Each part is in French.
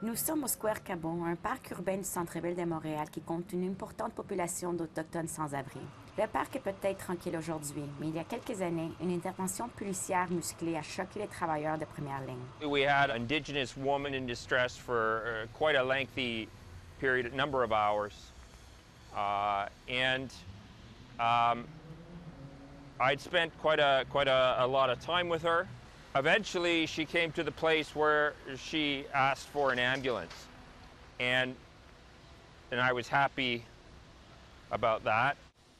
Nous sommes au Square Cabot, un parc urbain du centre-ville de Montréal qui compte une importante population d'Autochtones sans-abri. Le parc est peut-être tranquille aujourd'hui, mais il y a quelques années, une intervention policière musclée a choqué les travailleurs de première ligne. We had an Indigenous woman in distress for quite a lengthy period, number of hours, and I'd spent quite a lot of time with her. Eventually, she came to the place where she asked for an ambulance, and I was happy about that.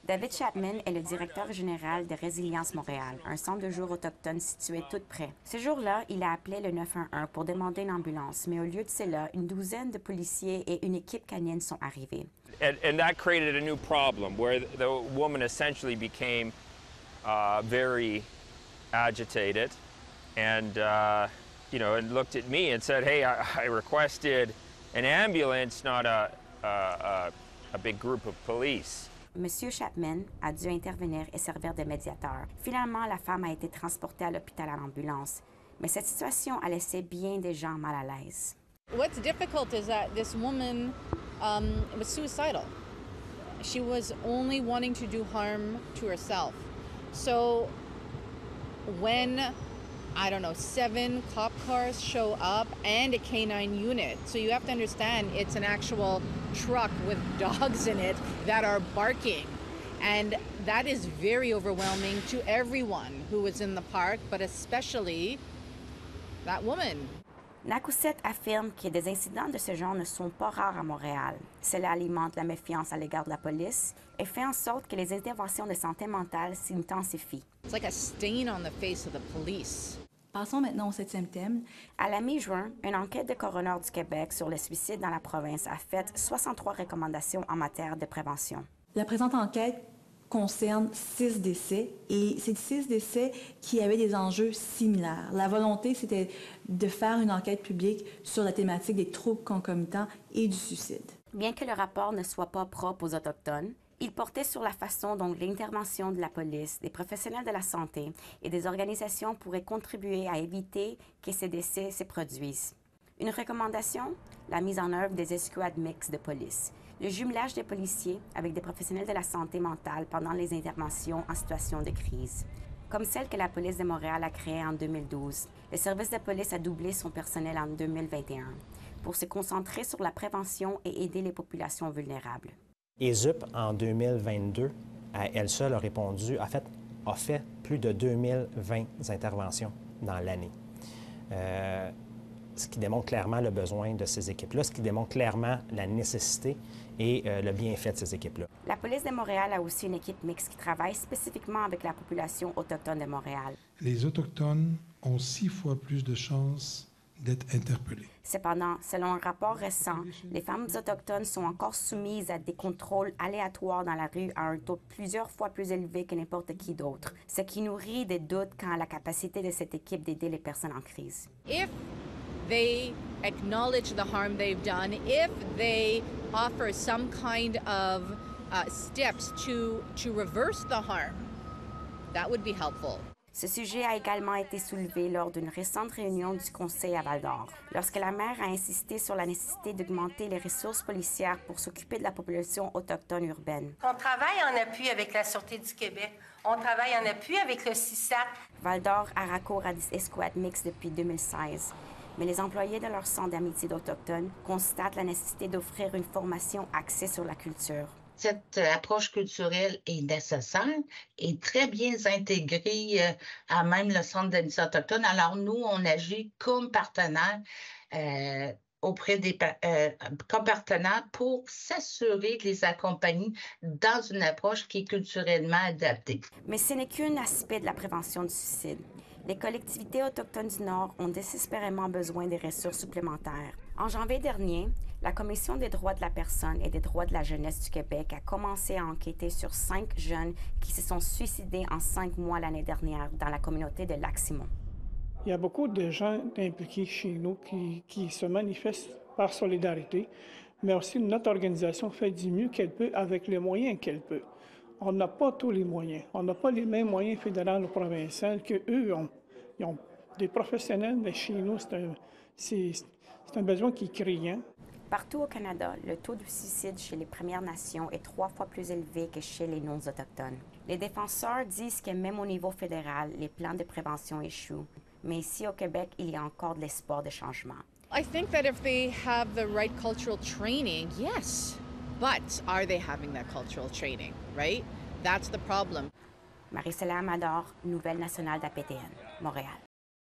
David Chapman est le directeur général de Résilience Montréal, un centre de jour autochtone situé tout près. Ce jour-là, il a appelé le 911 pour demander une ambulance, mais au lieu de cela, une douzaine de policiers et une équipe canine sont arrivés. And that created a new problem where the woman essentially became very agitated and, and looked at me and said, hey, I requested an ambulance, not a big group of police. Monsieur Chapman a dû intervenir et servir de médiateur. Finalement, la femme a été transportée à l'hôpital en ambulance. Mais cette situation a laissé bien des gens mal à l'aise. What's difficult is that this woman was suicidal. She was only wanting to do harm to herself. So when, 7 cop cars show up and a canine unit. So you have to understand it's an actual truck with dogs in it that are barking. And that is very overwhelming to everyone who was in the park, but especially that woman. Nakousset affirme que des incidents de ce genre ne sont pas rares à Montréal. Cela alimente la méfiance à l'égard de la police et fait en sorte que les interventions de santé mentale s'intensifient. It's like a stain on the face of the police. Passons maintenant au 7e thème. À la mi-juin, une enquête de coroner du Québec sur le suicide dans la province a fait 63 recommandations en matière de prévention. La présente enquête concerne 6 décès et c'est 6 décès qui avaient des enjeux similaires. La volonté, c'était de faire une enquête publique sur la thématique des troubles concomitants et du suicide. Bien que le rapport ne soit pas propre aux Autochtones, il portait sur la façon dont l'intervention de la police, des professionnels de la santé et des organisations pourraient contribuer à éviter que ces décès se produisent. Une recommandation? La mise en œuvre des escouades mixtes de police. Le jumelage des policiers avec des professionnels de la santé mentale pendant les interventions en situation de crise. Comme celle que la police de Montréal a créée en 2012, le service de police a doublé son personnel en 2021 pour se concentrer sur la prévention et aider les populations vulnérables. ESUP, en 2022, à elle seule, a fait plus de 2020 interventions dans l'année. Ce qui démontre clairement le besoin de ces équipes-là, ce qui démontre clairement la nécessité et le bienfait de ces équipes-là. La police de Montréal a aussi une équipe mixte qui travaille spécifiquement avec la population autochtone de Montréal. Les Autochtones ont 6 fois plus de chances d'être interpellés. Cependant, selon un rapport récent, les femmes autochtones sont encore soumises à des contrôles aléatoires dans la rue à un taux plusieurs fois plus élevé que n'importe qui d'autre, ce qui nourrit des doutes quant à la capacité de cette équipe d'aider les personnes en crise. If they acknowledge the harm they've done, if they offer some kind of steps to reverse the harm, that would be helpful. Ce sujet a également été soulevé lors d'une récente réunion du Conseil à Val-d'Or, lorsque la maire a insisté sur la nécessité d'augmenter les ressources policières pour s'occuper de la population autochtone urbaine. On travaille en appui avec la Sûreté du Québec. On travaille en appui avec le CISAC. Val-d'Or a recours à des escouades mixtes depuis 2016. Mais les employés de leur centre d'amitié d'Autochtones constatent la nécessité d'offrir une formation axée sur la culture. Cette approche culturelle est nécessaire et très bien intégrée à même le Centre d'amitié autochtone. Alors nous, on agit comme partenaire auprès des comme partenaire pour s'assurer de les accompagner dans une approche qui est culturellement adaptée. Mais ce n'est qu'un aspect de la prévention du suicide. Les collectivités autochtones du Nord ont désespérément besoin des ressources supplémentaires. En janvier dernier, la Commission des droits de la personne et des droits de la jeunesse du Québec a commencé à enquêter sur 5 jeunes qui se sont suicidés en 5 mois l'année dernière dans la communauté de Lac-Simon. Il y a beaucoup de gens impliqués chez nous qui se manifestent par solidarité, mais aussi notre organisation fait du mieux qu'elle peut avec les moyens qu'elle peut. On n'a pas tous les moyens. On n'a pas les mêmes moyens fédéraux ou provinciaux qu'eux ont. Ils ont des professionnels, mais chez nous, C'est un besoin qui est criant. Partout au Canada, le taux de suicide chez les Premières Nations est 3 fois plus élevé que chez les non-autochtones. Les défenseurs disent que même au niveau fédéral, les plans de prévention échouent. Mais ici au Québec, il y a encore de l'espoir de changement. I think that if they have the right cultural training, yes. But are they having that cultural training, right? That's the problem. Marie-Céline Amador, Nouvelle nationale d'APTN, Montréal.